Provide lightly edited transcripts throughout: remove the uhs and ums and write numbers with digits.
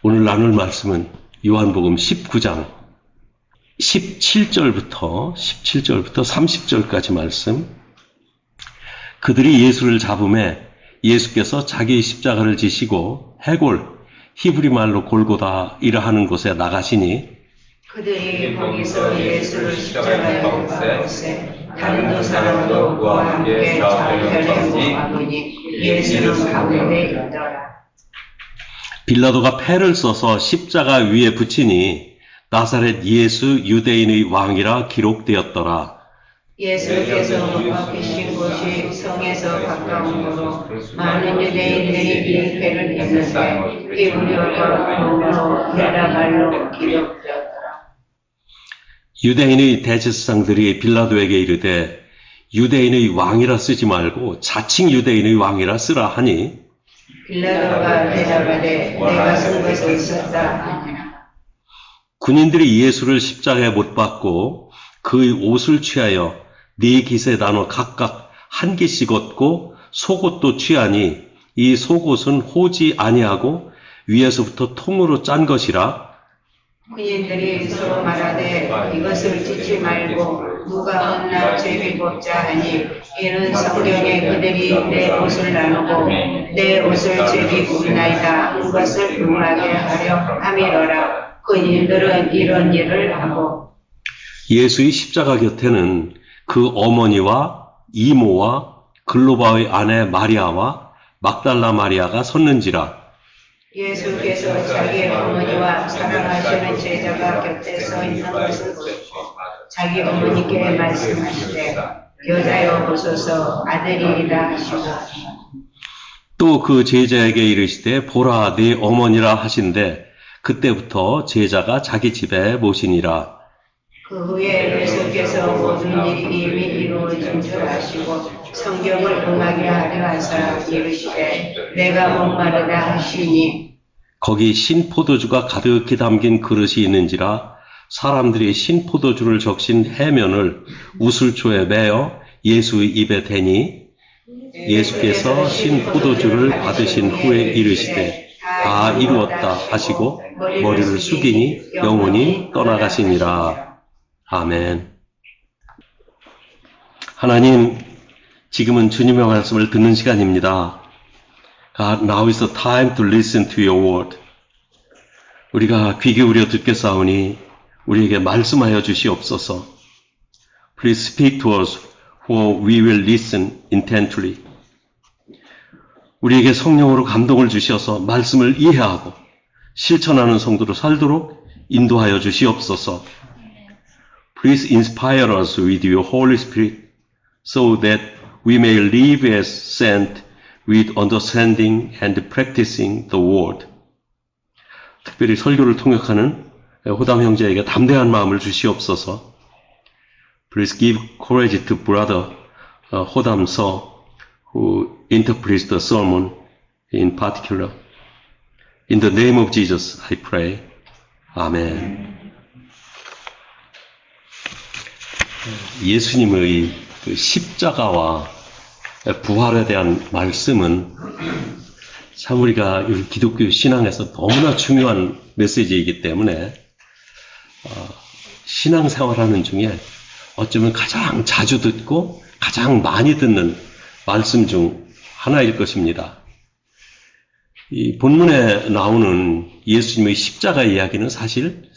오늘 나눌 말씀은 요한복음 19장 17절부터 30절까지 말씀. 그들이 예수를 잡음에 예수께서 자기의 십자가를 지시고 해골, 히브리 말로 골고다이라 하는 곳에 나가시니 그들이 거기서 예수를 십자가에 못 박으세 다른 두 사람도 그와 함께 좌우편에 못 박으니 예수는 가운데 있더라. 빌라도가 패를 써서 십자가 위에 붙이니 나사렛 예수 유대인의 왕이라 기록되었더라. 예수께서 못 박히신 곳이 성에서 가까운 곳으로 많은 유대인들이 이 패를 했는데 히브리어와 로마어 헤라말로 기록되었더라. 유대인의 대제사장들이 빌라도에게 이르되 유대인의 왕이라 쓰지 말고 자칭 유대인의 왕이라 쓰라 하니 빌라도가 대답하되 내가 쓴 것이 있었다 하니라. 군인들이 예수를 십자가에 못 박고 그의 옷을 취하여 네 깃에 나눠 각각 한 깃씩 얻고 속옷도 취하니 이 속옷은 호지 아니하고 위에서부터 통으로 짠 것이라. 군인들이 서로 말하되 이것을 찢지 말고 누가 얻나 제비뽑자 하니 이는 성경에 그들이 내 옷을 나누고 내 옷을 제비뽑나이다 한 것을 응하게 하려 함이로라. 군인들은 이런 일을 하고 예수의 십자가 곁에는 그 어머니와 이모와 글로바의 아내 마리아와 막달라 마리아가 섰는지라. 예수께서 자기의 어머니와 사랑하시는 제자가 곁에 서 있는 것을 보시고 자기 어머니께 말씀하시되 여자여 보소서 아들이리다 하시고 또 그 제자에게 이르시되 보라 네 어머니라 하신대 그때부터 제자가 자기 집에 모시니라. 그 후에 예수께서 모든 일이 이미 이루어진 줄 아시고 성경을 응하게 하려 하사 이르시되 내가 목마르다 하시니 거기 신포도주가 가득히 담긴 그릇이 있는지라. 사람들이 신포도주를 적신 해면을 우슬초에 매어 예수의 입에 대니 예수께서 신포도주를 받으신 후에 이르시되 다 이루었다 하시고 머리를 숙이니 영혼이 떠나가시니라. 아멘. 하나님, 지금은 주님의 말씀을 듣는 시간입니다. God, now is the time to listen to your word. 우리가 귀 기울여 듣겠사오니 우리에게 말씀하여 주시옵소서. Please speak to us, for we will listen intently. 우리에게 성령으로 감동을 주셔서 말씀을 이해하고 실천하는 성도로 살도록 인도하여 주시옵소서. Please inspire us with your Holy Spirit, so that we may live as sent with understanding and practicing the word. 특별히 설교를 통역하는 호담 형제에게 담대한 마음을 주시옵소서. Please give courage to brother 호담 sir, who interprets the sermon in particular. In the name of Jesus, I pray. Amen. 예수님의 그 십자가와 부활에 대한 말씀은 참 우리가 기독교 신앙에서 너무나 중요한 메시지이기 때문에 신앙생활하는 중에 어쩌면 가장 자주 듣고 가장 많이 듣는 말씀 중 하나일 것입니다. 이 본문에 나오는 예수님의 십자가 이야기는 사실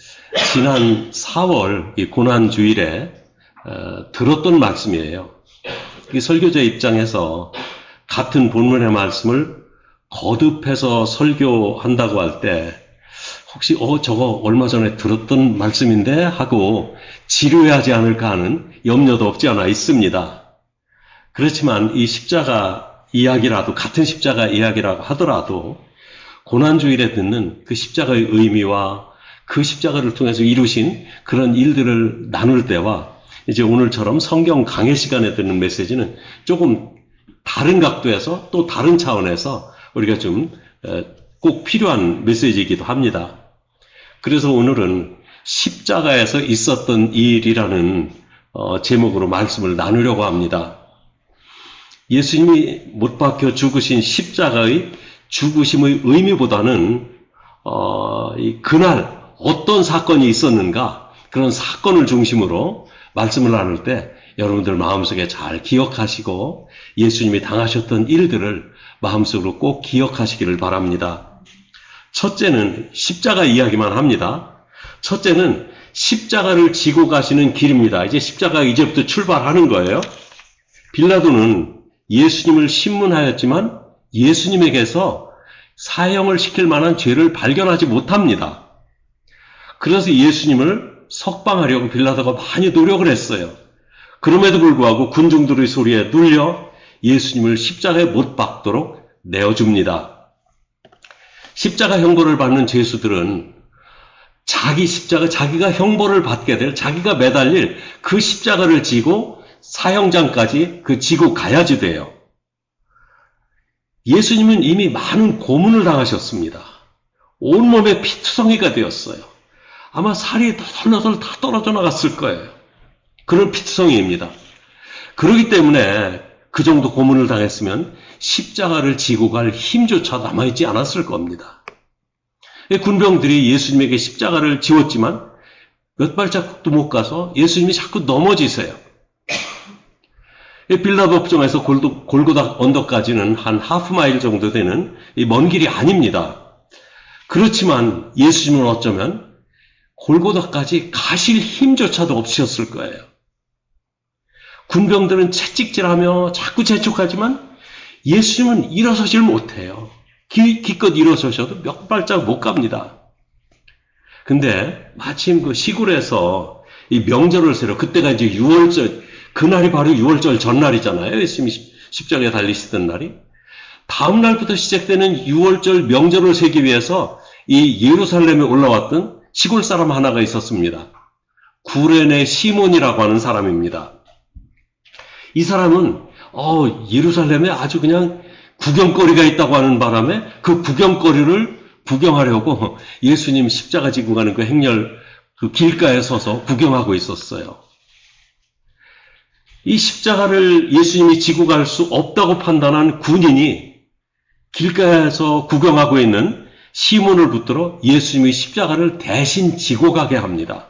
지난 4월 이 고난주일에 들었던 말씀이에요. 이 설교자 입장에서 같은 본문의 말씀을 거듭해서 설교한다고 할 때 혹시 저거 얼마 전에 들었던 말씀인데 하고 지루해하지 않을까 하는 염려도 없지 않아 있습니다. 그렇지만 이 십자가 이야기라도 같은 십자가 이야기라고 하더라도 고난주일에 듣는 그 십자가의 의미와 그 십자가를 통해서 이루신 그런 일들을 나눌 때와 이제 오늘처럼 성경 강해 시간에 듣는 메시지는 조금 다른 각도에서 또 다른 차원에서 우리가 좀 꼭 필요한 메시지이기도 합니다. 그래서 오늘은 십자가에서 있었던 일이라는 제목으로 말씀을 나누려고 합니다. 예수님이 못 박혀 죽으신 십자가의 죽으심의 의미보다는 그날 어떤 사건이 있었는가, 그런 사건을 중심으로 말씀을 나눌 때 여러분들 마음속에 잘 기억하시고 예수님이 당하셨던 일들을 마음속으로 꼭 기억하시기를 바랍니다. 첫째는 십자가 이야기만 합니다. 첫째는 십자가를 지고 가시는 길입니다. 이제 십자가 이제부터 출발하는 거예요. 빌라도는 예수님을 신문하였지만 예수님에게서 사형을 시킬 만한 죄를 발견하지 못합니다. 그래서 예수님을 석방하려고 빌라도가 많이 노력을 했어요. 그럼에도 불구하고 군중들의 소리에 눌려 예수님을 십자가에 못 박도록 내어줍니다. 십자가 형벌을 받는 죄수들은 자기 십자가, 자기가 형벌을 받게 될, 자기가 매달릴 그 십자가를 지고 사형장까지 지고 가야지 돼요. 예수님은 이미 많은 고문을 당하셨습니다. 온몸에 피투성이가 되었어요. 아마 살이 너덜너덜 다 떨어져 나갔을 거예요. 그런 피투성이입니다. 그렇기 때문에 그 정도 고문을 당했으면 십자가를 지고 갈 힘조차 남아있지 않았을 겁니다. 군병들이 예수님에게 십자가를 지웠지만 몇 발자국도 못 가서 예수님이 자꾸 넘어지세요. 빌라도 업종에서 골고다 언덕까지는 한 하프마일 정도 되는 먼 길이 아닙니다. 그렇지만 예수님은 어쩌면 골고다까지 가실 힘조차도 없으셨을 거예요. 군병들은 채찍질하며 자꾸 재촉하지만 예수님은 일어서질 못해요. 기껏 일어서셔도 몇 발짝 못 갑니다. 근데 마침 그 시골에서 이 명절을 세려, 그때가 이제 6월절, 그날이 바로 6월절 전날이잖아요. 예수님이 십자가에 달리시던 날이. 다음 날부터 시작되는 6월절 명절을 세기 위해서 이 예루살렘에 올라왔던 시골 사람 하나가 있었습니다. 구레네 시몬이라고 하는 사람입니다. 이 사람은 예루살렘에 아주 그냥 구경거리가 있다고 하는 바람에 그 구경거리를 구경하려고 예수님 십자가 지고 가는 그 행렬 그 길가에 서서 구경하고 있었어요. 이 십자가를 예수님이 지고 갈 수 없다고 판단한 군인이 길가에서 구경하고 있는 시몬을 붙들어 예수님이 십자가를 대신 지고 가게 합니다.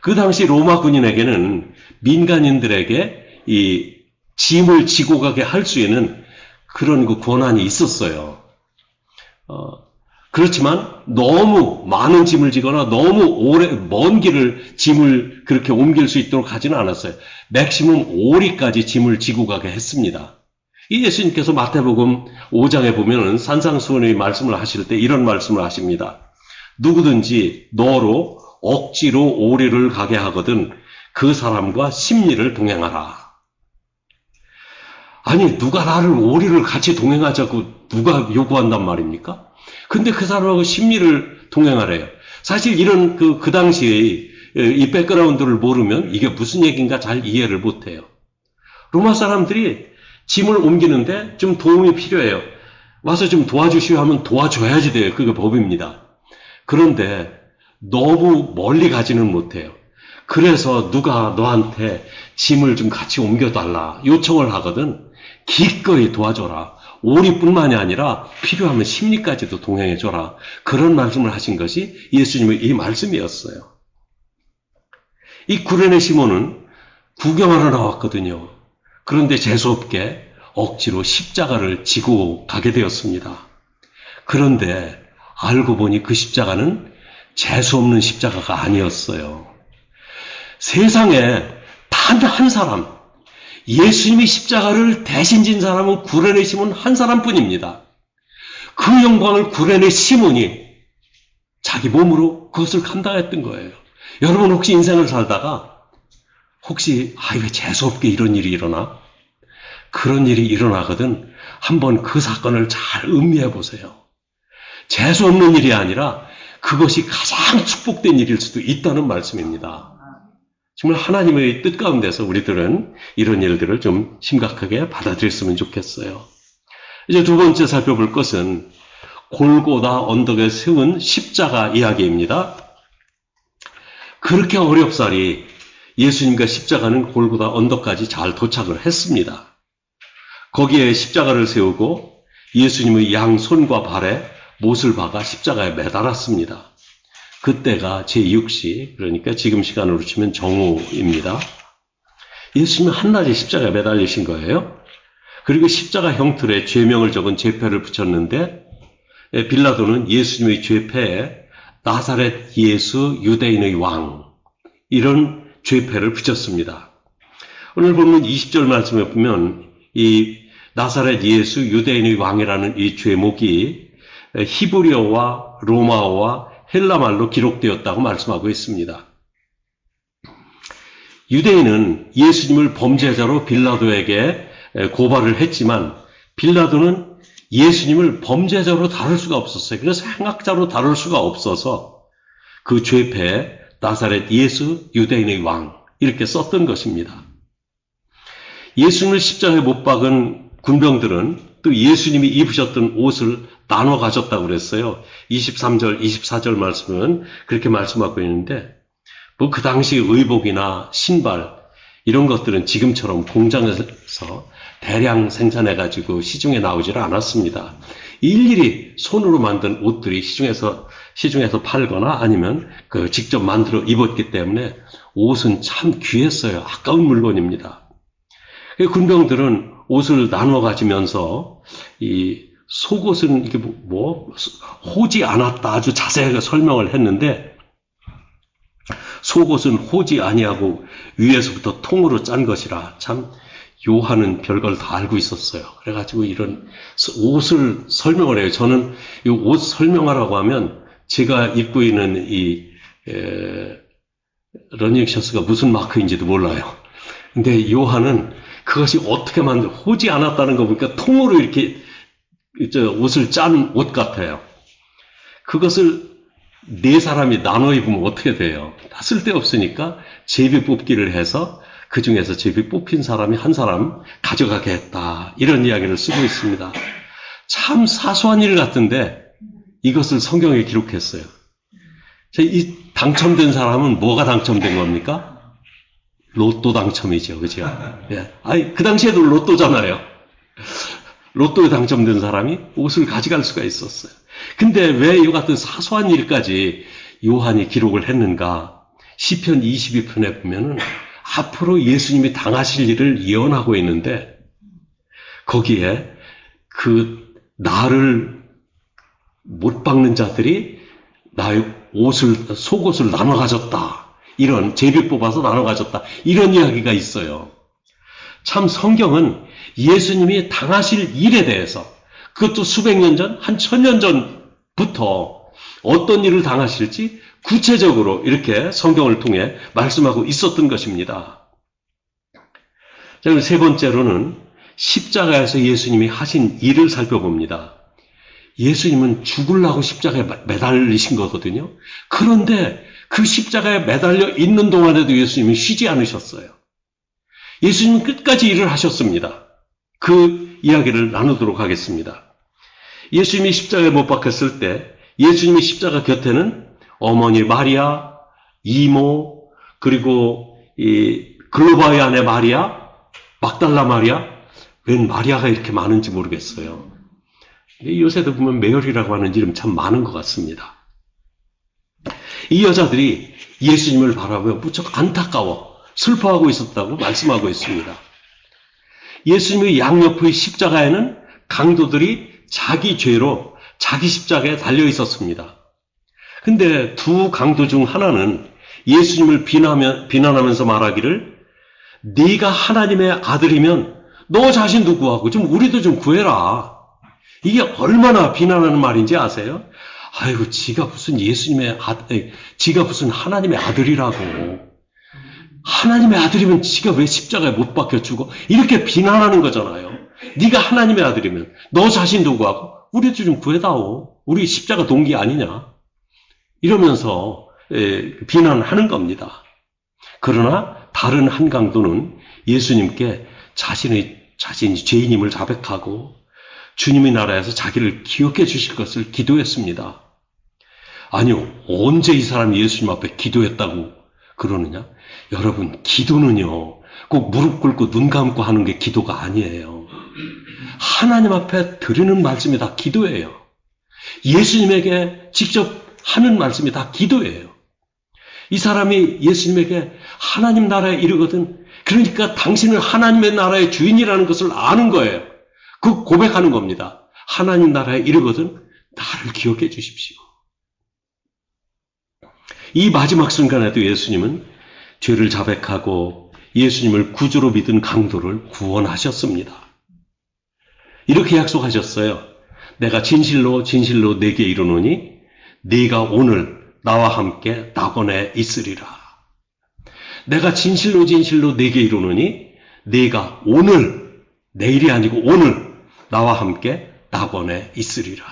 그 당시 로마 군인에게는 민간인들에게 이 짐을 지고 가게 할 수 있는 그런 그 권한이 있었어요. 그렇지만 너무 많은 짐을 지거나 너무 먼 길을 짐을 그렇게 옮길 수 있도록 하지는 않았어요. 맥시멈 5리까지 짐을 지고 가게 했습니다. 이 예수님께서 마태복음 5장에 보면은 산상수훈의 말씀을 하실 때 이런 말씀을 하십니다. 누구든지 너로 억지로 오리를 가게 하거든 그 사람과 심리를 동행하라. 아니, 누가 나를 오리를 같이 동행하자고 누가 요구한단 말입니까? 근데 그 사람하고 심리를 동행하래요. 사실 이런 그 당시의 이 백그라운드를 모르면 이게 무슨 얘기인가 잘 이해를 못해요. 로마 사람들이 짐을 옮기는데 좀 도움이 필요해요. 와서 좀 도와주시오 하면 도와줘야지 돼요. 그게 법입니다. 그런데 너무 멀리 가지는 못해요. 그래서 누가 너한테 짐을 좀 같이 옮겨달라 요청을 하거든 기꺼이 도와줘라. 오리뿐만이 아니라 필요하면 심리까지도 동행해줘라. 그런 말씀을 하신 것이 예수님의 이 말씀이었어요. 이 구레네 시몬은 구경하러 나왔거든요. 그런데 재수없게 억지로 십자가를 지고 가게 되었습니다. 그런데 알고 보니 그 십자가는 재수없는 십자가가 아니었어요. 세상에 단 한 사람, 예수님이 십자가를 대신 진 사람은 구레네 시몬 한 사람뿐입니다. 그 영광을 구레네 시몬이 자기 몸으로 그것을 감당했던 거예요. 여러분 혹시 인생을 살다가 혹시 왜 재수없게 이런 일이 일어나? 그런 일이 일어나거든 한번 그 사건을 잘 음미해 보세요. 재수없는 일이 아니라 그것이 가장 축복된 일일 수도 있다는 말씀입니다. 정말 하나님의 뜻 가운데서 우리들은 이런 일들을 좀 심각하게 받아들였으면 좋겠어요. 이제 두 번째 살펴볼 것은 골고다 언덕에 세운 십자가 이야기입니다. 그렇게 어렵사리 예수님과 십자가는 골고다 언덕까지 잘 도착을 했습니다. 거기에 십자가를 세우고 예수님의 양손과 발에 못을 박아 십자가에 매달았습니다. 그때가 제6시, 그러니까 지금 시간으로 치면 정오입니다. 예수님은 한낮에 십자가에 매달리신 거예요. 그리고 십자가 형틀에 죄명을 적은 죄패를 붙였는데 빌라도는 예수님의 죄패에 나사렛 예수 유대인의 왕, 이런 죄패를 붙였습니다. 오늘 보면 20절 말씀에 보면 이 나사렛 예수 유대인의 왕이라는 이 죄목이 히브리어와 로마어와 헬라말로 기록되었다고 말씀하고 있습니다. 유대인은 예수님을 범죄자로 빌라도에게 고발을 했지만 빌라도는 예수님을 범죄자로 다룰 수가 없었어요. 그래서 행악자로 다룰 수가 없어서 그 죄패에 나사렛 예수 유대인의 왕, 이렇게 썼던 것입니다. 예수님을 십자가에 못 박은 군병들은 또 예수님이 입으셨던 옷을 나눠 가졌다고 그랬어요. 23절, 24절 말씀은 그렇게 말씀하고 있는데, 뭐 그 당시 의복이나 신발 이런 것들은 지금처럼 공장에서 대량 생산해가지고 시중에 나오질 않았습니다. 일일이 손으로 만든 옷들이 시중에서 팔거나 아니면 직접 만들어 입었기 때문에 옷은 참 귀했어요. 아까운 물건입니다. 군병들은 옷을 나눠 가지면서 이 속옷은 이게 호지 않았다, 아주 자세하게 설명을 했는데, 속옷은 호지 아니하고 위에서부터 통으로 짠 것이라, 참 요한은 별걸 다 알고 있었어요. 그래가지고 이런 옷을 설명을 해요. 저는 이 옷 설명하라고 하면 제가 입고 있는 이 러닝 셔츠가 무슨 마크인지도 몰라요. 근데 요한은 그것이 어떻게 호지 않았다는 거 보니까 통으로 이렇게 옷을 짠 옷 같아요. 그것을 네 사람이 나눠 입으면 어떻게 돼요? 다 쓸데없으니까 제비 뽑기를 해서 그 중에서 제비 뽑힌 사람이 한 사람 가져가게 했다, 이런 이야기를 쓰고 있습니다. 참 사소한 일 같은데 이것을 성경에 기록했어요. 이 당첨된 사람은 뭐가 당첨된 겁니까? 로또 당첨이죠, 그죠? 예. 아니, 그 당시에도 로또잖아요. 로또에 당첨된 사람이 옷을 가져갈 수가 있었어요. 근데 왜 이 같은 사소한 일까지 요한이 기록을 했는가? 시편 22편에 보면은 앞으로 예수님이 당하실 일을 예언하고 있는데, 거기에 그 나를 못 박는 자들이 나의 속옷을 나눠 가졌다, 이런 제비 뽑아서 나눠 가졌다, 이런 이야기가 있어요. 참 성경은 예수님이 당하실 일에 대해서, 그것도 수백 년 전, 한 1000년 전부터 어떤 일을 당하실지 구체적으로 이렇게 성경을 통해 말씀하고 있었던 것입니다. 자, 그럼 세 번째로는 십자가에서 예수님이 하신 일을 살펴봅니다. 예수님은 죽으려고 십자가에 매달리신 거거든요. 그런데 그 십자가에 매달려 있는 동안에도 예수님이 쉬지 않으셨어요. 예수님은 끝까지 일을 하셨습니다. 그 이야기를 나누도록 하겠습니다. 예수님이 십자가에 못 박혔을 때 예수님이 십자가 곁에는 어머니 마리아, 이모, 그리고 이 글로바의 아내 마리아, 막달라 마리아, 웬 마리아가 이렇게 많은지 모르겠어요. 요새도 보면 메어리라고 하는 이름 참 많은 것 같습니다. 이 여자들이 예수님을 바라보며 무척 안타까워 슬퍼하고 있었다고 말씀하고 있습니다. 예수님의 양옆의 십자가에는 강도들이 자기 죄로 자기 십자가에 달려 있었습니다. 근데 두 강도 중 하나는 예수님을 비난하면서 말하기를, 네가 하나님의 아들이면 너 자신도 구하고 좀 우리도 좀 구해라. 이게 얼마나 비난하는 말인지 아세요? 아이고, 지가 무슨 지가 무슨 하나님의 아들이라고. 하나님의 아들이면 지가 왜 십자가에 못 박혀 죽어? 이렇게 비난하는 거잖아요. 네가 하나님의 아들이면 너 자신도 구하고 우리도 좀 구해다오. 우리 십자가 동기 아니냐? 이러면서 비난하는 겁니다. 그러나 다른 한 강도는 예수님께 자신이 죄인임을 자백하고 주님의 나라에서 자기를 기억해 주실 것을 기도했습니다. 아니요, 언제 이 사람이 예수님 앞에 기도했다고 그러느냐? 여러분, 기도는요, 꼭 무릎 꿇고 눈 감고 하는 게 기도가 아니에요. 하나님 앞에 드리는 말씀이 다 기도예요. 예수님에게 직접 하는 말씀이 다 기도예요. 이 사람이 예수님에게 하나님 나라에 이르거든, 그러니까 당신은 하나님의 나라의 주인이라는 것을 아는 거예요. 그 고백하는 겁니다. 하나님 나라에 이르거든 나를 기억해 주십시오. 이 마지막 순간에도 예수님은 죄를 자백하고 예수님을 구주로 믿은 강도를 구원하셨습니다. 이렇게 약속하셨어요. 내가 진실로 진실로 네게 이르노니 네가 오늘 나와 함께 낙원에 있으리라. 내가 진실로 진실로 네게 이르노니 네가 오늘, 내일이 아니고 오늘 나와 함께 낙원에 있으리라.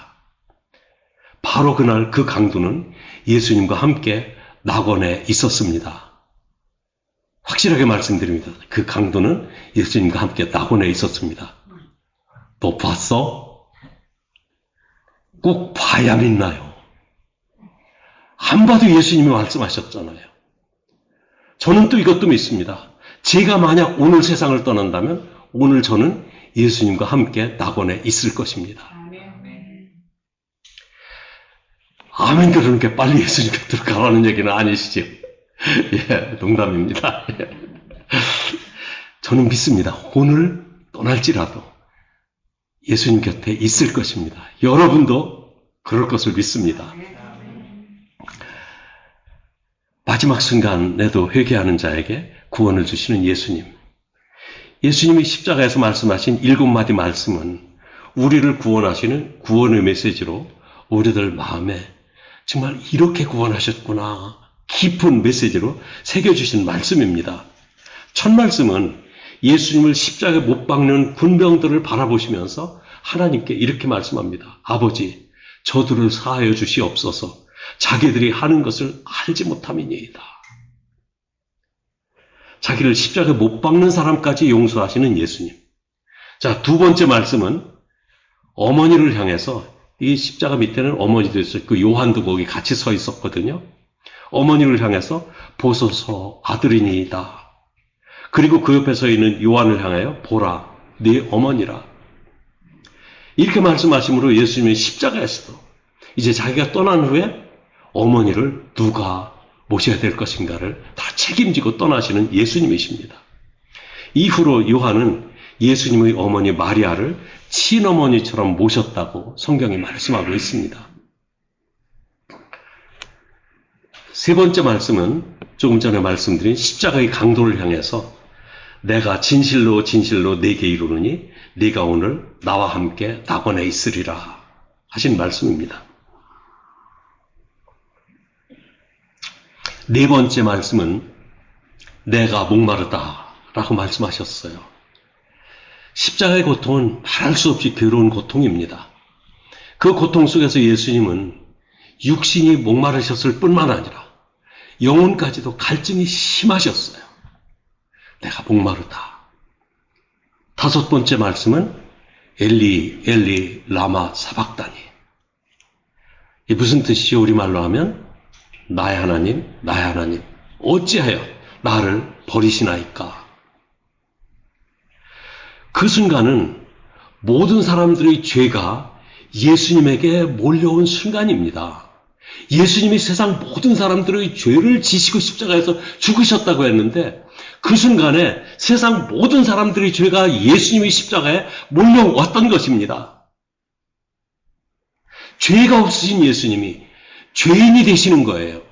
바로 그날 그 강도는 예수님과 함께 낙원에 있었습니다. 확실하게 말씀드립니다. 그 강도는 예수님과 함께 낙원에 있었습니다. 너 봤어? 꼭 봐야 믿나요? 안 봐도 예수님이 말씀하셨잖아요. 저는 또 이것도 믿습니다. 제가 만약 오늘 세상을 떠난다면 오늘 저는 예수님과 함께 낙원에 있을 것입니다. 아멘 그러니까 빨리 예수님 곁으로 가라는 얘기는 아니시죠? 예, 농담입니다. 저는 믿습니다. 오늘 떠날지라도 예수님 곁에 있을 것입니다. 여러분도 그럴 것을 믿습니다. 마지막 순간에도 회개하는 자에게 구원을 주시는 예수님. 예수님이 십자가에서 말씀하신 7마디 말씀은 우리를 구원하시는 구원의 메시지로 우리들 마음에 정말 이렇게 구원하셨구나 깊은 메시지로 새겨주신 말씀입니다. 첫 말씀은 예수님을 십자가에 못 박는 군병들을 바라보시면서 하나님께 이렇게 말씀합니다. 아버지, 저들을 사하여 주시옵소서. 자기들이 하는 것을 알지 못함이니이다. 자기를 십자가에 못 박는 사람까지 용서하시는 예수님. 자, 두 번째 말씀은 어머니를 향해서, 이 십자가 밑에는 어머니도 있어요. 그 요한도 거기 같이 서 있었거든요. 어머니를 향해서 보소서 아들이니이다. 그리고 그 옆에 서 있는 요한을 향하여 보라 네 어머니라. 이렇게 말씀하심으로 예수님이 십자가에서도 이제 자기가 떠난 후에 어머니를 누가 모셔야 될 것인가를 다 책임지고 떠나시는 예수님이십니다. 이후로 요한은 예수님의 어머니 마리아를 친어머니처럼 모셨다고 성경이 말씀하고 있습니다. 세 번째 말씀은 조금 전에 말씀드린 십자가의 강도를 향해서 내가 진실로 진실로 네게 이르노니 네가 오늘 나와 함께 낙원에 있으리라 하신 말씀입니다. 네 번째 말씀은 내가 목마르다 라고 말씀하셨어요. 십자가의 고통은 말할 수 없이 괴로운 고통입니다. 그 고통 속에서 예수님은 육신이 목마르셨을 뿐만 아니라 영혼까지도 갈증이 심하셨어요. 내가 목마르다. 다섯 번째 말씀은 엘리 엘리 라마 사박다니. 이게 무슨 뜻이죠? 우리말로 하면 나의 하나님 어찌하여 나를 버리시나이까. 그 순간은 모든 사람들의 죄가 예수님에게 몰려온 순간입니다. 예수님이 세상 모든 사람들의 죄를 지시고 십자가에서 죽으셨다고 했는데 그 순간에 세상 모든 사람들의 죄가 예수님의 십자가에 몰려왔던 것입니다. 죄가 없으신 예수님이 죄인이 되시는 거예요.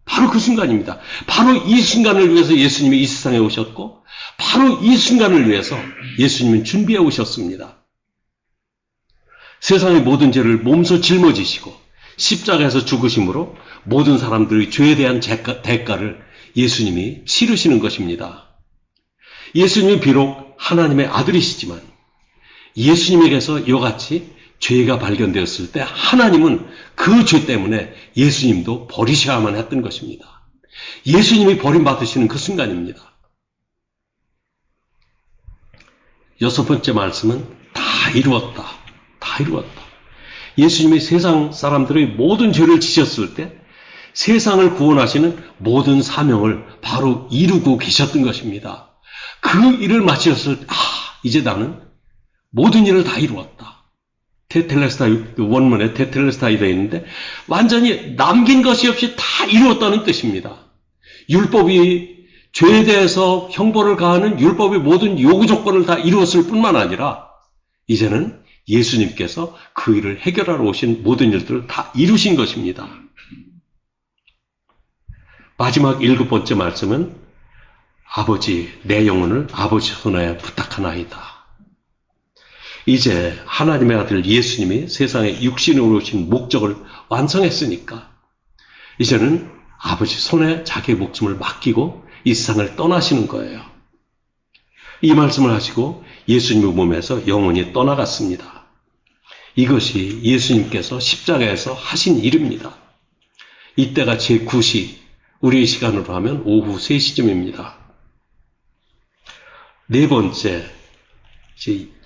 바로 그 순간입니다. 바로 이 순간을 위해서 예수님이 이 세상에 오셨고 바로 이 순간을 위해서 예수님은 준비해 오셨습니다. 세상의 모든 죄를 몸소 짊어지시고 십자가에서 죽으심으로 모든 사람들의 죄에 대한 대가를 예수님이 치르시는 것입니다. 예수님이 비록 하나님의 아들이시지만 예수님에게서 이와 같이 죄가 발견되었을 때 하나님은 그 죄 때문에 예수님도 버리셔야만 했던 것입니다. 예수님이 버림받으시는 그 순간입니다. 여섯 번째 말씀은 다 이루었다. 다 이루었다. 예수님이 세상 사람들의 모든 죄를 지셨을 때 세상을 구원하시는 모든 사명을 바로 이루고 계셨던 것입니다. 그 일을 마치셨을 때 이제 나는 모든 일을 다 이루었다. 테텔레스타이, 원문에 테텔레스타이 되어 있는데 완전히 남긴 것이 없이 다 이루었다는 뜻입니다. 율법이 죄에 대해서 형벌을 가하는 율법의 모든 요구 조건을 다 이루었을 뿐만 아니라 이제는 예수님께서 그 일을 해결하러 오신 모든 일들을 다 이루신 것입니다. 마지막 7번째 말씀은 아버지, 내 영혼을 아버지 손에 부탁하나이다. 이제 하나님의 아들 예수님이 세상에 육신으로 오신 목적을 완성했으니까 이제는 아버지 손에 자기의 목숨을 맡기고 이 세상을 떠나시는 거예요. 이 말씀을 하시고 예수님의 몸에서 영혼이 떠나갔습니다. 이것이 예수님께서 십자가에서 하신 일입니다. 이때가 제9시, 우리의 시간으로 하면 오후 3시쯤입니다. 네 번째,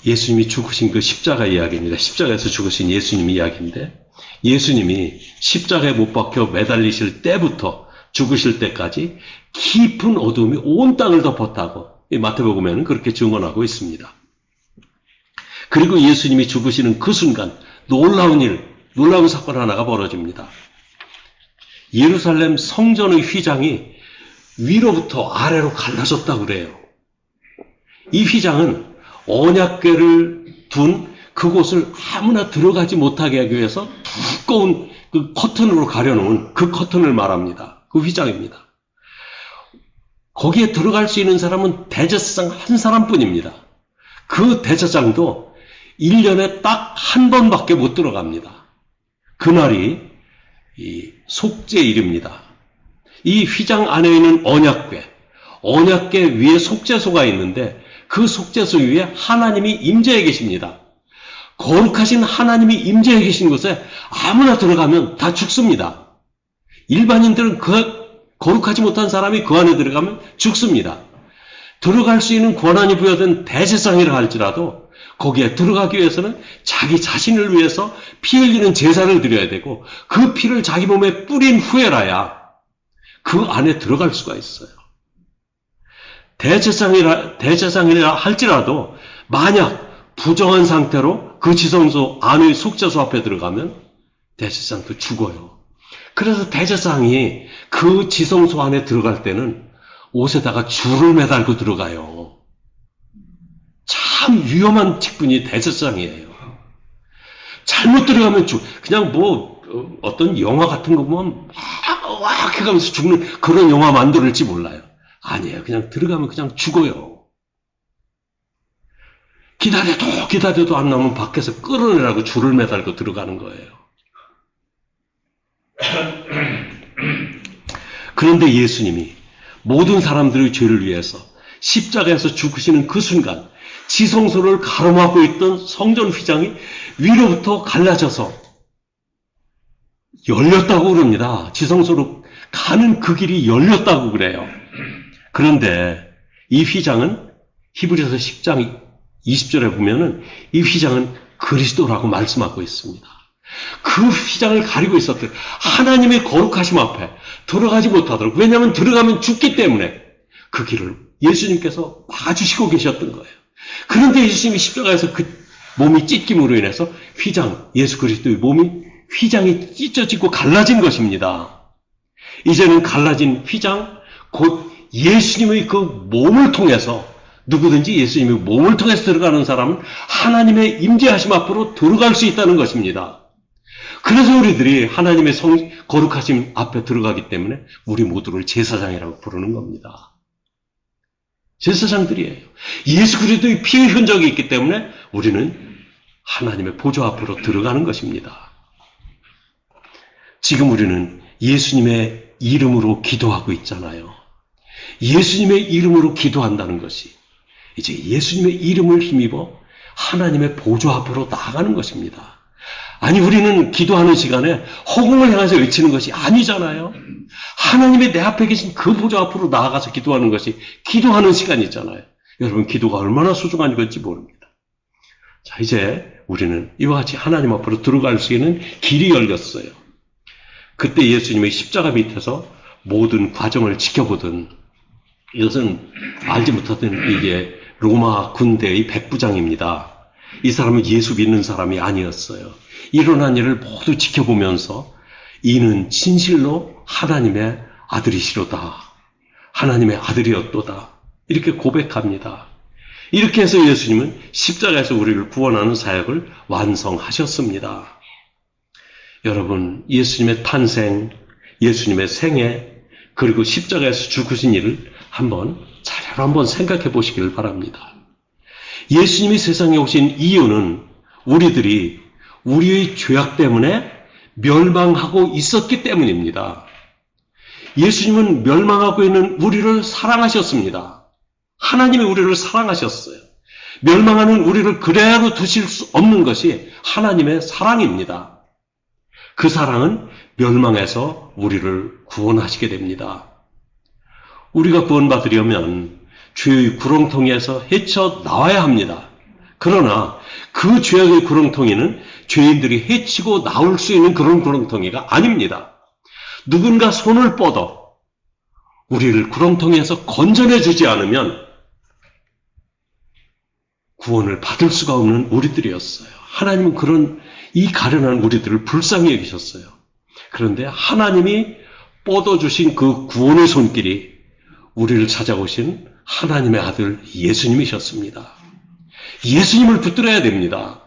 예수님이 죽으신 그 십자가 이야기입니다. 십자가에서 죽으신 예수님 이야기인데 예수님이 십자가에 못 박혀 매달리실 때부터 죽으실 때까지 깊은 어둠이 온 땅을 덮었다고 마태복음에는 그렇게 증언하고 있습니다. 그리고 예수님이 죽으시는 그 순간 놀라운 사건 하나가 벌어집니다. 예루살렘 성전의 휘장이 위로부터 아래로 갈라졌다고 그래요. 이 휘장은 언약궤를 둔 그곳을 아무나 들어가지 못하게 하기 위해서 두꺼운 그 커튼으로 가려놓은 그 커튼을 말합니다. 그 휘장입니다. 거기에 들어갈 수 있는 사람은 대제사장 한 사람뿐입니다. 그 대제사장도 1년에 딱 한 번밖에 못 들어갑니다. 그날이 이 속죄일입니다. 이 휘장 안에 있는 언약궤 위에 속죄소가 있는데 그 속죄소 위에 하나님이 임재해 계십니다. 거룩하신 하나님이 임재해 계신 곳에 아무나 들어가면 다 죽습니다. 일반인들은 거룩하지 못한 사람이 그 안에 들어가면 죽습니다. 들어갈 수 있는 권한이 부여된 대제사장이라 할지라도 거기에 들어가기 위해서는 자기 자신을 위해서 피 흘리는 제사를 드려야 되고 그 피를 자기 몸에 뿌린 후에라야 그 안에 들어갈 수가 있어요. 대제사장이라 할지라도 만약 부정한 상태로 그 지성소 안의 속죄소 앞에 들어가면 대제사장도 죽어요. 그래서 대제사장이 그 지성소 안에 들어갈 때는 옷에다가 줄을 매달고 들어가요. 참 위험한 직분이 대제사장이에요. 잘못 들어가면 그냥 어떤 영화 같은 거 보면 막 해가면서 죽는 그런 영화 만들었지 몰라요. 아니에요. 그냥 들어가면 그냥 죽어요. 기다려도 안 나오면 밖에서 끌어내라고 줄을 매달고 들어가는 거예요. 그런데 예수님이 모든 사람들의 죄를 위해서 십자가에서 죽으시는 그 순간 지성소를 가로막고 있던 성전 휘장이 위로부터 갈라져서 열렸다고 그럽니다. 지성소로 가는 그 길이 열렸다고 그래요. 그런데 이 휘장은 히브리서 10장 20절에 보면은 이 휘장은 그리스도라고 말씀하고 있습니다. 그 휘장을 가리고 있었던 하나님의 거룩하심 앞에 들어가지 못하도록, 왜냐하면 들어가면 죽기 때문에 그 길을 예수님께서 막아주시고 계셨던 거예요. 그런데 예수님이 십자가에서 그 몸이 찢김으로 인해서 예수 그리스도의 휘장이 찢어지고 갈라진 것입니다. 이제는 갈라진 휘장, 곧 예수님의 그 몸을 통해서 누구든지 예수님의 몸을 통해서 들어가는 사람은 하나님의 임재하심 앞으로 들어갈 수 있다는 것입니다. 그래서 우리들이 하나님의 거룩하심 앞에 들어가기 때문에 우리 모두를 제사장이라고 부르는 겁니다. 제사장들이에요. 예수 그리스도의 피의 흔적이 있기 때문에 우리는 하나님의 보좌 앞으로 들어가는 것입니다. 지금 우리는 예수님의 이름으로 기도하고 있잖아요. 예수님의 이름으로 기도한다는 것이 이제 예수님의 이름을 힘입어 하나님의 보좌 앞으로 나아가는 것입니다. 아니, 우리는 기도하는 시간에 허공을 향해서 외치는 것이 아니잖아요. 하나님이 내 앞에 계신 그 보좌 앞으로 나아가서 기도하는 것이 기도하는 시간이잖아요. 여러분, 기도가 얼마나 소중한 건지 모릅니다. 자, 이제 우리는 이와 같이 하나님 앞으로 들어갈 수 있는 길이 열렸어요. 그때 예수님의 십자가 밑에서 모든 과정을 지켜보던, 이것은 알지 못하던 이게 로마 군대의 백부장입니다. 이 사람은 예수 믿는 사람이 아니었어요. 일어난 일을 모두 지켜보면서 이는 진실로 하나님의 아들이시로다. 하나님의 아들이었도다. 이렇게 고백합니다. 이렇게 해서 예수님은 십자가에서 우리를 구원하는 사역을 완성하셨습니다. 여러분, 예수님의 탄생, 예수님의 생애, 그리고 십자가에서 죽으신 일을 한번 생각해 보시기를 바랍니다. 예수님이 세상에 오신 이유는 우리들이 우리의 죄악 때문에 멸망하고 있었기 때문입니다. 예수님은 멸망하고 있는 우리를 사랑하셨습니다. 하나님이 우리를 사랑하셨어요. 멸망하는 우리를 그대로 두실 수 없는 것이 하나님의 사랑입니다. 그 사랑은 멸망해서 우리를 구원하시게 됩니다. 우리가 구원받으려면 죄의 구렁텅이에서 헤쳐 나와야 합니다. 그러나 그 죄악의 구렁텅이는 죄인들이 헤치고 나올 수 있는 그런 구렁텅이가 아닙니다. 누군가 손을 뻗어 우리를 구렁텅이에서 건져내 주지 않으면 구원을 받을 수가 없는 우리들이었어요. 하나님은 이 가련한 우리들을 불쌍히 여기셨어요. 그런데 하나님이 뻗어주신 그 구원의 손길이 우리를 찾아오신 하나님의 아들 예수님이셨습니다. 예수님을 붙들어야 됩니다.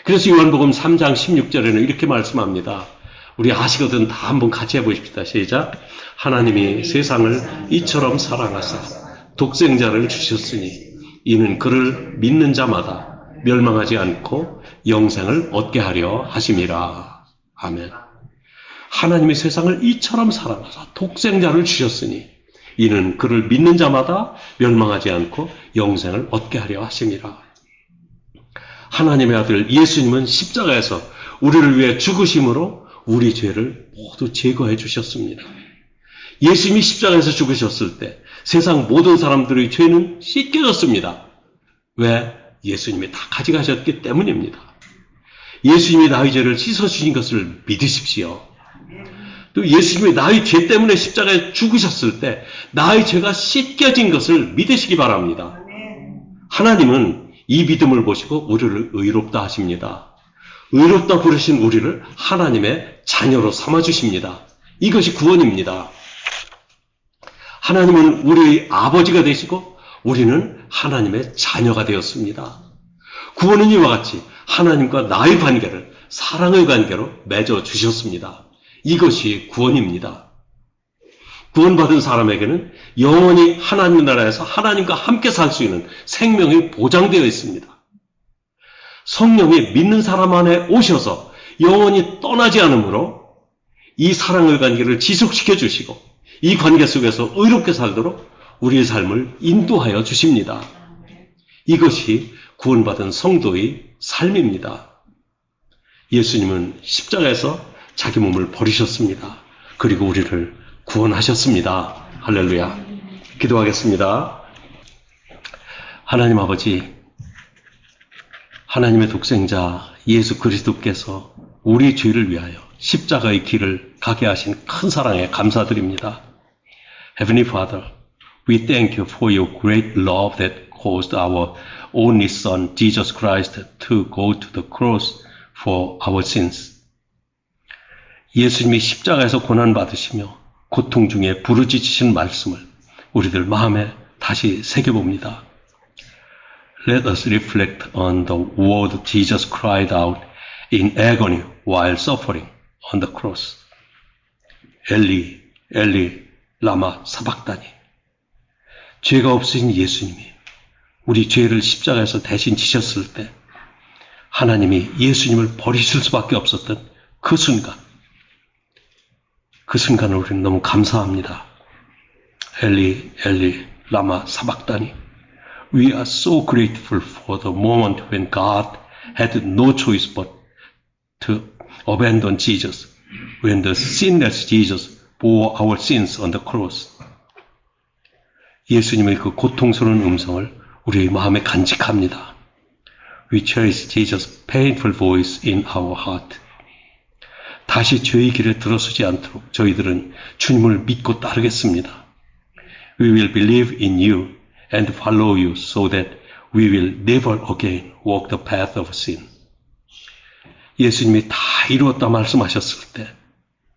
그래서 요한복음 3장 16절에는 이렇게 말씀합니다. 우리 아시거든 다 한번 같이 해보십시다. 시작. 하나님이 세상을 이처럼 사랑하사 독생자를 주셨으니 이는 그를 믿는 자마다 멸망하지 않고 영생을 얻게 하려 하심이라. 아멘. 하나님이 세상을 이처럼 사랑하사 독생자를 주셨으니 이는 그를 믿는 자마다 멸망하지 않고 영생을 얻게 하려 하심이라. 하나님의 아들 예수님은 십자가에서 우리를 위해 죽으심으로 우리 죄를 모두 제거해 주셨습니다. 예수님이 십자가에서 죽으셨을 때 세상 모든 사람들의 죄는 씻겨졌습니다. 왜? 예수님이 다 가져가셨기 때문입니다. 예수님이 나의 죄를 씻어주신 것을 믿으십시오. 또 예수님이 나의 죄 때문에 십자가에 죽으셨을 때 나의 죄가 씻겨진 것을 믿으시기 바랍니다. 하나님은 이 믿음을 보시고 우리를 의롭다 하십니다. 의롭다 부르신 우리를 하나님의 자녀로 삼아주십니다. 이것이 구원입니다. 하나님은 우리의 아버지가 되시고 우리는 하나님의 자녀가 되었습니다. 구원은 이와 같이 하나님과 나의 관계를 사랑의 관계로 맺어 주셨습니다. 이것이 구원입니다. 구원받은 사람에게는 영원히 하나님 나라에서 하나님과 함께 살 수 있는 생명이 보장되어 있습니다. 성령이 믿는 사람 안에 오셔서 영원히 떠나지 않으므로 이 사랑의 관계를 지속시켜 주시고 이 관계 속에서 의롭게 살도록 우리의 삶을 인도하여 주십니다. 이것이 구원받은 성도의 삶입니다. 예수님은 십자가에서 자기 몸을 버리셨습니다. 그리고 우리를 구원하셨습니다. 할렐루야. 기도하겠습니다. 하나님 아버지, 하나님의 독생자 예수 그리스도께서 우리 죄를 위하여 십자가의 길을 가게 하신 큰 사랑에 감사드립니다. Heavenly Father, we thank you for your great love that caused our only Son, Jesus Christ, to go to the cross for our sins. 예수님이 십자가에서 고난받으시며 고통 중에 부르짖으신 말씀을 우리들 마음에 다시 새겨봅니다. Let us reflect on the word Jesus cried out in agony while suffering on the cross. 엘리, 엘리, 라마 사박다니. 죄가 없으신 예수님이 우리 죄를 십자가에서 대신 지셨을 때 하나님이 예수님을 버리실 수밖에 없었던 그 순간을 우리는 너무 감사합니다. 엘리, 엘리, 라마 사박다니. We are so grateful for the moment when God had no choice but to abandon Jesus, when the sinless Jesus bore our sins on the cross. 예수님의 그 고통스러운 음성을 우리의 마음에 간직합니다. We cherish Jesus' painful voice in our heart. 다시 죄의 길에 들어서지 않도록 저희들은 주님을 믿고 따르겠습니다. We will believe in you and follow you so that we will never again walk the path of sin. 예수님이 다 이루었다 말씀하셨을 때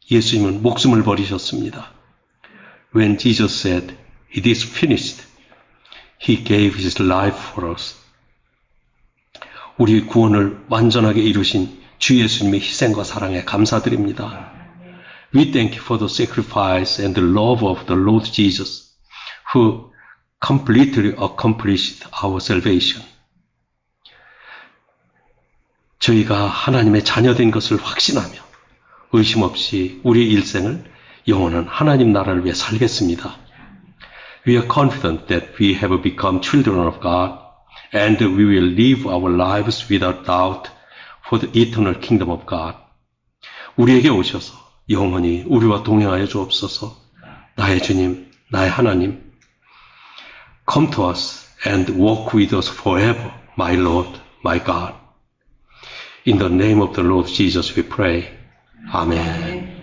예수님은 목숨을 버리셨습니다. When Jesus said, "It is finished," He gave His life for us. 우리 구원을 완전하게 이루신 주 예수님의 희생과 사랑에 감사드립니다. We thank you for the sacrifice and the love of the Lord Jesus, who completely accomplished our salvation. 저희가 하나님의 자녀된 것을 확신하며 의심 없이 우리의 일생을 영원한 하나님 나라를 위해 살겠습니다. We are confident that we have become children of God and we will live our lives without doubt for the eternal kingdom of God. 우리에게 오셔서 영원히 우리와 동행하여 주옵소서. 나의 주님, 나의 하나님, come to us and walk with us forever, my Lord, my God. In the name of the Lord Jesus we pray. Amen.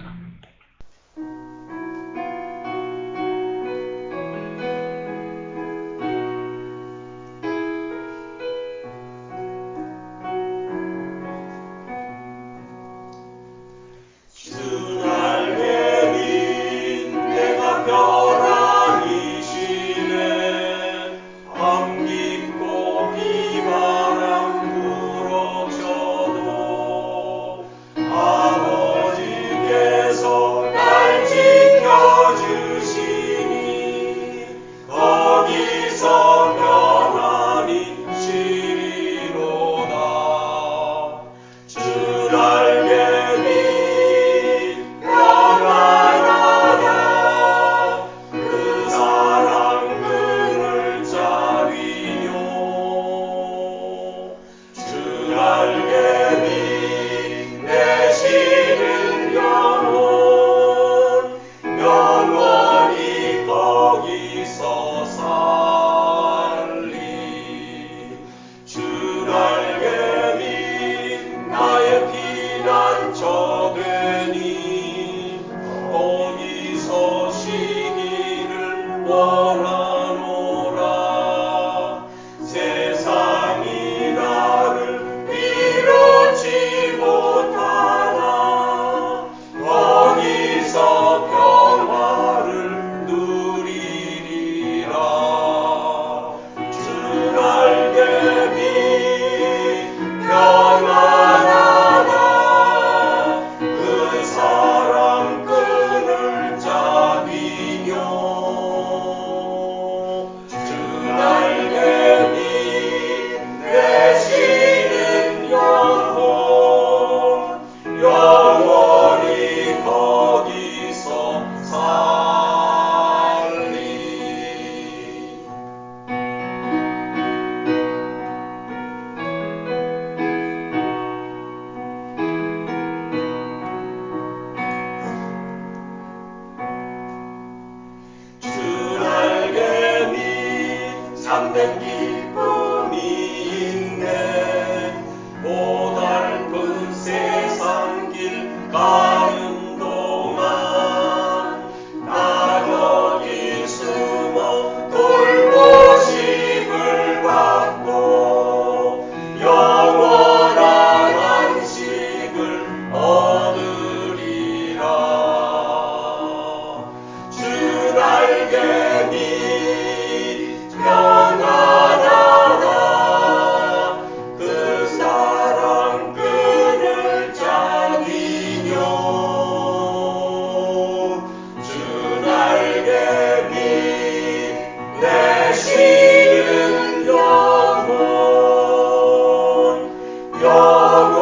영원